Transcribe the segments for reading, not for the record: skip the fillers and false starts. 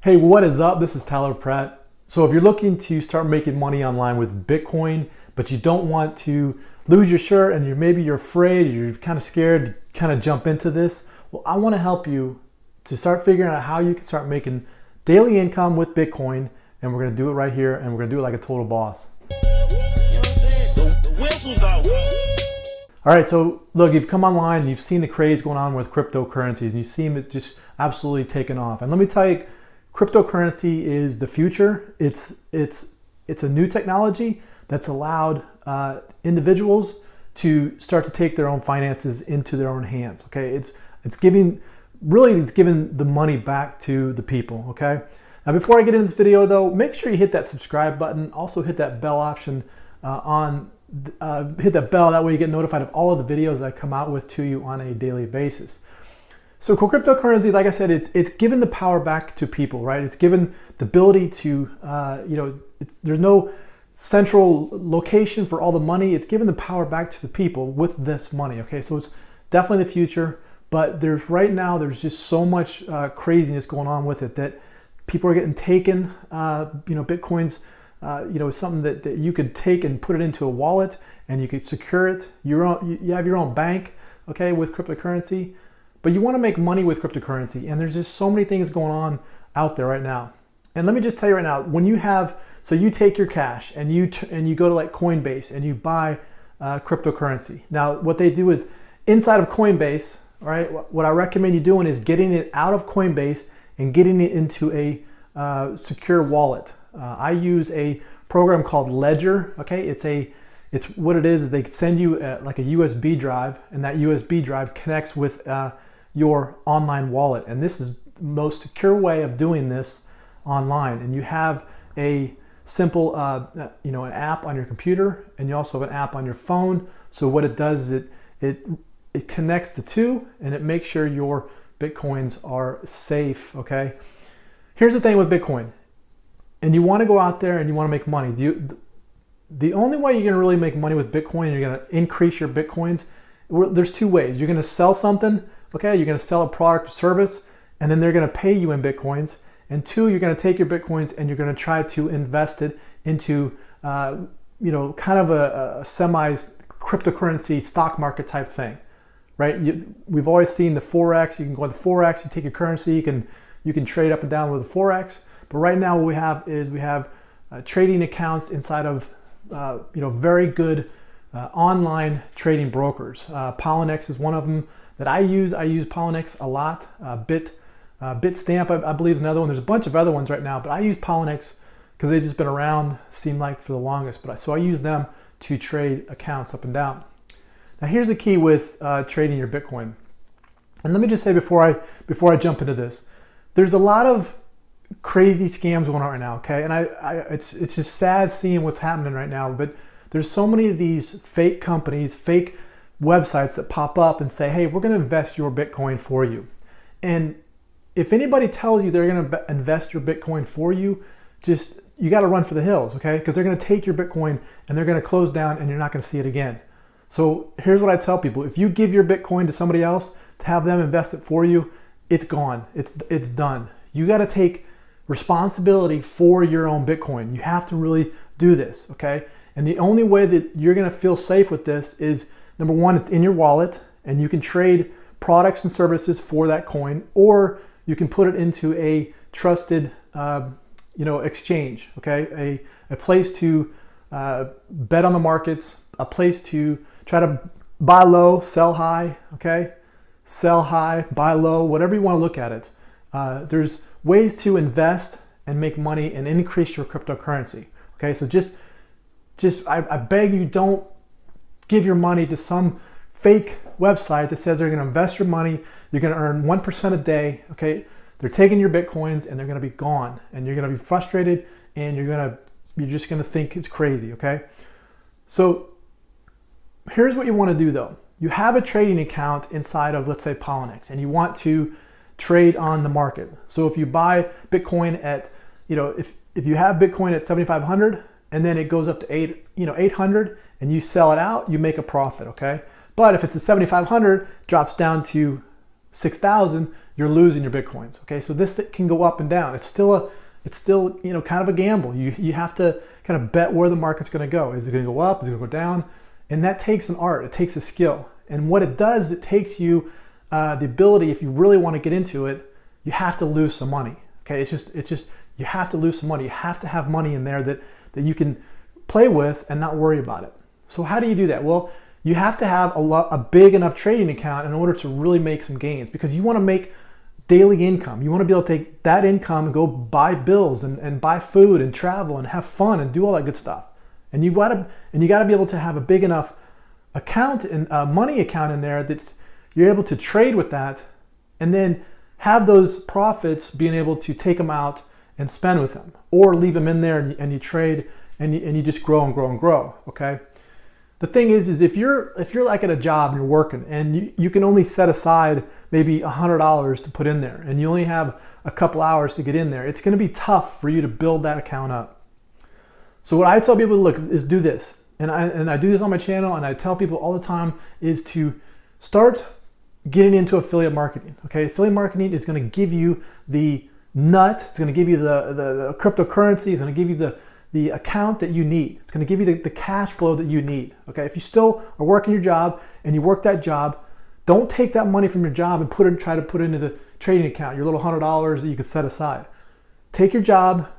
Hey, what is up? This is Tyler Pratt. So if you're looking to start making money online with Bitcoin, but you don't want to lose your shirt and maybe you're afraid, you're kind of scared to kind of jump into this, well, I want to help you to start figuring out how you can start making daily income with Bitcoin, and we're going to do it right here, and we're going to do it like a total boss. All right, so look, you've come online and you've seen the craze going on with cryptocurrencies, and you've seen it just absolutely taken off. And let me tell you, cryptocurrency is the future. It's a new technology that's allowed individuals to start to take their own finances into their own hands. Okay, it's giving the money back to the people. Okay, now before I get into this video though, make sure you hit that subscribe button. Also hit that bell option hit that bell. That way you get notified of all of the videos that I come out with to you on a daily basis. So cryptocurrency, like I said, it's given the power back to people, right? It's given the ability to, there's no central location for all the money. It's given the power back to the people with this money, okay? So it's definitely the future, but right now there's just so much craziness going on with it that people are getting taken. Bitcoin's, something that you could take and put it into a wallet and you could secure it. You have your own bank, okay, with cryptocurrency. But you want to make money with cryptocurrency, and there's just so many things going on out there right now. And let me just tell you right now, when you take your cash and you go to like Coinbase and you buy cryptocurrency. Now, what they do is inside of Coinbase, all right, what I recommend you doing is getting it out of Coinbase and getting it into a secure wallet. I use a program called Ledger. Okay, it's what it is they send you like a USB drive, and that USB drive connects with your online wallet, and this is the most secure way of doing this online. And you have a simple an app on your computer, and you also have an app on your phone. So what it does is it connects the two, and it makes sure your Bitcoins are safe. Okay, here's the thing with Bitcoin, and you want to go out there and you want to make money. The only way you're going to really make money with Bitcoin, you're going to increase your Bitcoins, there's two ways. You're going to sell something, okay? You're going to sell a product or service, and then they're going to pay you in Bitcoins. And two, you're going to take your Bitcoins and you're going to try to invest it into, kind of a semi-cryptocurrency stock market type thing, right? We've always seen the Forex. You can go into Forex, you take your currency, you can trade up and down with the Forex. But right now what we have trading accounts inside of very good online trading brokers. Poloniex is one of them that I use. I use Poloniex a lot. Bitstamp, I believe, is another one. There's a bunch of other ones right now, but I use Poloniex because they've just been around, seem like, for the longest. So I use them to trade accounts up and down. Now here's the key with trading your Bitcoin. And let me just say before I jump into this, there's a lot of crazy scams going on right now, okay? And it's just sad seeing what's happening right now, but there's so many of these fake companies, fake websites that pop up and say, hey, we're going to invest your Bitcoin for you. And if anybody tells you they're going to invest your Bitcoin for you, you got to run for the hills, okay? Because they're going to take your Bitcoin and they're going to close down and you're not going to see it again. So here's what I tell people. If you give your Bitcoin to somebody else to have them invest it for you, it's gone. It's done. You got to take responsibility for your own Bitcoin. You have to really do this, okay? And the only way that you're going to feel safe with this is, number one, it's in your wallet, and you can trade products and services for that coin, or you can put it into a trusted, exchange, okay? A place to bet on the markets, a place to try to buy low, sell high, okay? Sell high, buy low, whatever you want to look at it. There's ways to invest and make money and increase your cryptocurrency. Okay, so I beg you, don't give your money to some fake website that says they're going to invest your money, you're going to earn 1% a day. Okay, they're taking your Bitcoins and they're going to be gone, and you're going to be frustrated, and you're just going to think it's crazy. Okay, so here's what you want to do though. You have a trading account inside of, let's say, Poloniex, and you want to trade on the market. So if you buy Bitcoin at, if you have Bitcoin at 7,500 and then it goes up to 800 and you sell it out, you make a profit, okay? But if it's at 7,500, drops down to 6,000, you're losing your Bitcoins. Okay, so this can go up and down. It's still kind of a gamble. You have to kind of bet where the market's going to go. Is it going to go up? Is it going to go down? And that takes an art. It takes a skill. And what it does, it takes you the ability, if you really want to get into it, you have to lose some money. Okay, it's just you have to lose some money. You have to have money in there that you can play with and not worry about it. So how do you do that? Well, you have to have a big enough trading account in order to really make some gains, because you want to make daily income. You want to be able to take that income and go buy bills and buy food and travel and have fun and do all that good stuff. And you got to be able to have a big enough account and money account in there that's you're able to trade with that, and then have those profits being able to take them out and spend with them, or leave them in there and you trade and you just grow and grow and grow. Okay. The thing is if you're like at a job and you're working and you can only set aside maybe $100 to put in there, and you only have a couple hours to get in there, it's going to be tough for you to build that account up. So what I tell people to look is do this, and I do this on my channel, and I tell people all the time, is to start getting into affiliate marketing. Okay, affiliate marketing is going to give you the nut. It's going to give you the cryptocurrency. It's going to give you the account that you need. It's going to give you the cash flow that you need. Okay, if you still are working your job and you work that job, don't take that money from your job and try to put it into the trading account, your little $100 that you can set aside. Take your job,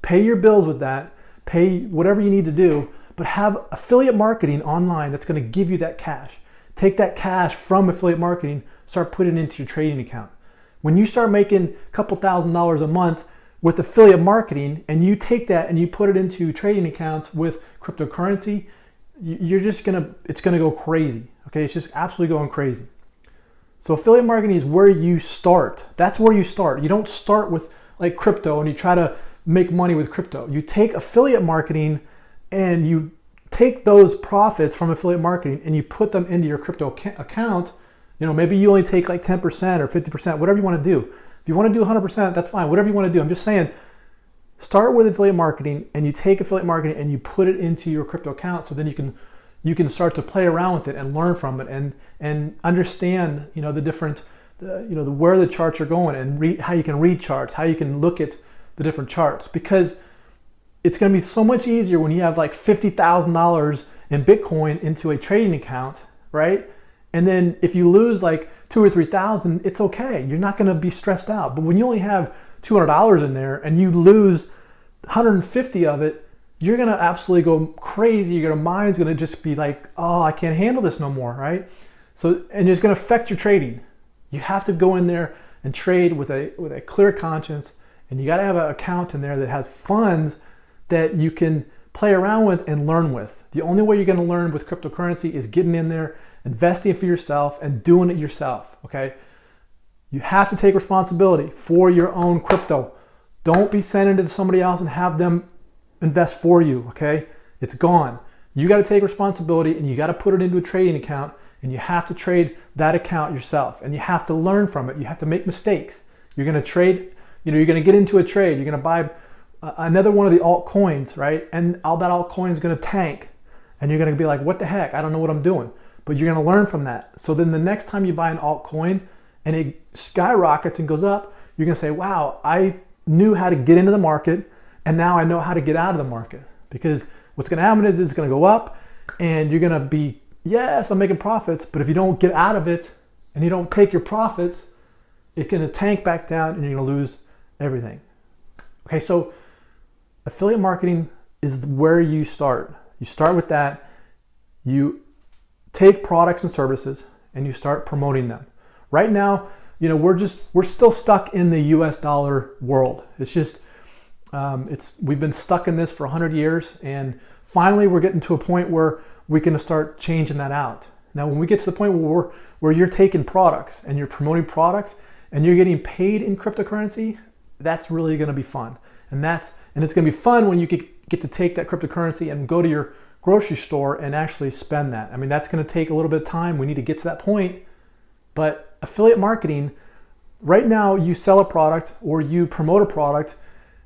pay your bills with that, pay whatever you need to do, but have affiliate marketing online that's going to give you that cash. Take that cash from affiliate marketing, start putting it into your trading account. When you start making a couple $1,000s a month with affiliate marketing, and you take that and you put it into trading accounts with cryptocurrency, it's gonna go crazy. Okay, it's just absolutely going crazy. So affiliate marketing is where you start. That's where you start. You don't start with like crypto and you try to make money with crypto. You take affiliate marketing and you take those profits from affiliate marketing and you put them into your crypto account. Maybe you only take like 10% or 50%, whatever you want to do. If you want to do 100%, that's fine. Whatever you want to do. I'm just saying, start with affiliate marketing, and you take affiliate marketing and you put it into your crypto account, so then you can start to play around with it and learn from it and understand the different where the charts are going, and how you can read charts, how you can look at the different charts, because it's going to be so much easier when you have like $50,000 in Bitcoin into a trading account, right? And then if you lose like $2,000 or $3,000, it's okay. You're not going to be stressed out. But when you only have $200 in there and you lose 150 of it, you're going to absolutely go crazy. Your mind's going to just be like, oh, I can't handle this no more, right? So, and it's going to affect your trading. You have to go in there and trade with a clear conscience, and you got to have an account in there that has funds that you can play around with and learn with. The only way you're going to learn with cryptocurrency is getting in there, investing for yourself, and doing it yourself. Okay, you have to take responsibility for your own crypto. Don't be sending it to somebody else and have them invest for you. Okay, it's gone. You got to take responsibility, and you got to put it into a trading account, and you have to trade that account yourself, and you have to learn from it. You have to make mistakes. You're going to trade, you're going to get into a trade. You're going to buy another one of the altcoins, right? And all that altcoin is going to tank, and you're going to be like, what the heck? I don't know what I'm doing. But you're going to learn from that. So then the next time you buy an altcoin and it skyrockets and goes up, you're going to say, wow, I knew how to get into the market, and now I know how to get out of the market. Because what's going to happen is it's going to go up, and you're going to be, yes, I'm making profits, but if you don't get out of it and you don't take your profits, it's going to tank back down and you're going to lose everything. Okay, so affiliate marketing is where you start. You start with that. You take products and services and you start promoting them. Right now, we're still stuck in the US dollar world. It's just, we've been stuck in this for 100 years, and finally we're getting to a point where we can start changing that out. Now, when we get to the point where you're taking products and you're promoting products and you're getting paid in cryptocurrency, that's really going to be fun. And it's going to be fun when you get to take that cryptocurrency and go to your grocery store and actually spend that. I mean, that's going to take a little bit of time. We need to get to that point. But affiliate marketing, right now, you sell a product or you promote a product,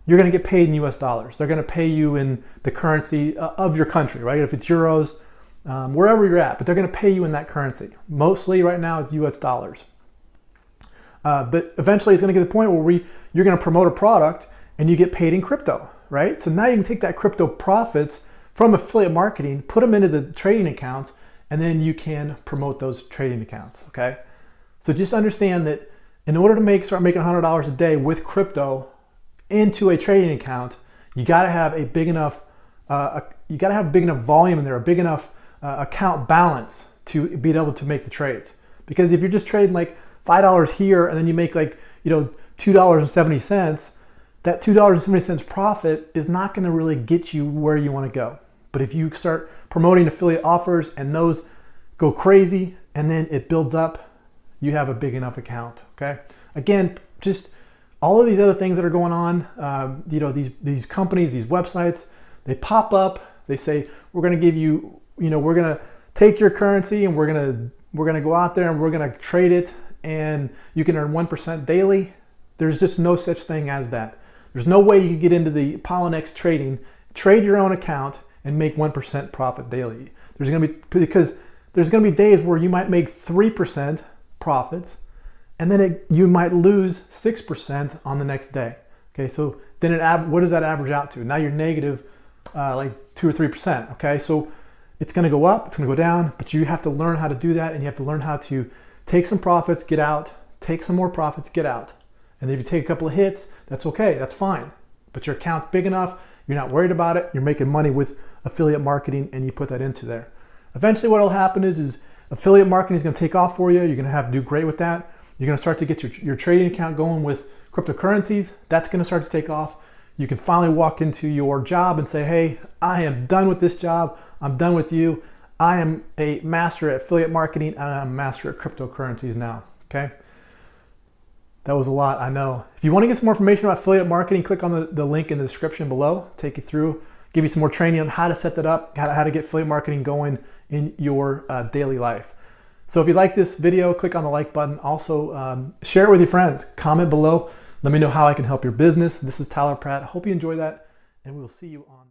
you're going to get paid in US dollars. They're going to pay you in the currency of your country, right? If it's euros, wherever you're at, but they're going to pay you in that currency. Mostly right now it's US dollars. But eventually it's going to get to the point where you're going to promote a product and you get paid in crypto, right? So now you can take that crypto profits from affiliate marketing, put them into the trading accounts, and then you can promote those trading accounts, okay? So just understand that in order to start making $100 a day with crypto into a trading account, you got to have a big enough volume in there, a big enough account balance to be able to make the trades. Because if you're just trading like $5 here and then you make like, $2.70, that $2.70 profit is not going to really get you where you want to go. But if you start promoting affiliate offers and those go crazy and then it builds up, you have a big enough account, okay? Again, just all of these other things that are going on, these companies, these websites, they pop up, they say, we're going to give you, we're going to take your currency and we're going to go out there and we're going to trade it and you can earn 1% daily. There's just no such thing as that. There's no way you can get into the Poloniex trading, trade your own account and make 1% profit daily. Because there's going to be days where you might make 3% profits and then you might lose 6% on the next day. Okay, so then what does that average out to? Now you're negative like 2 or 3%. Okay, so it's going to go up, it's going to go down, but you have to learn how to do that, and you have to learn how to take some profits, get out, take some more profits, get out. And then if you take a couple of hits, that's okay, that's fine. But your account's big enough, you're not worried about it, you're making money with affiliate marketing, and you put that into there. Eventually what will happen is affiliate marketing is going to take off for you. You're going to have to do great with that. You're going to start to get your trading account going with cryptocurrencies. That's going to start to take off. You can finally walk into your job and say, hey, I am done with this job. I'm done with you. I am a master at affiliate marketing and I'm a master at cryptocurrencies now, okay? That was a lot, I know. If you want to get some more information about affiliate marketing, click on the link in the description below, take you through, give you some more training on how to set that up, how to get affiliate marketing going in your daily life. So if you like this video, click on the like button. Also, share it with your friends. Comment below. Let me know how I can help your business. This is Tyler Pratt. Hope you enjoy that, and we will see you on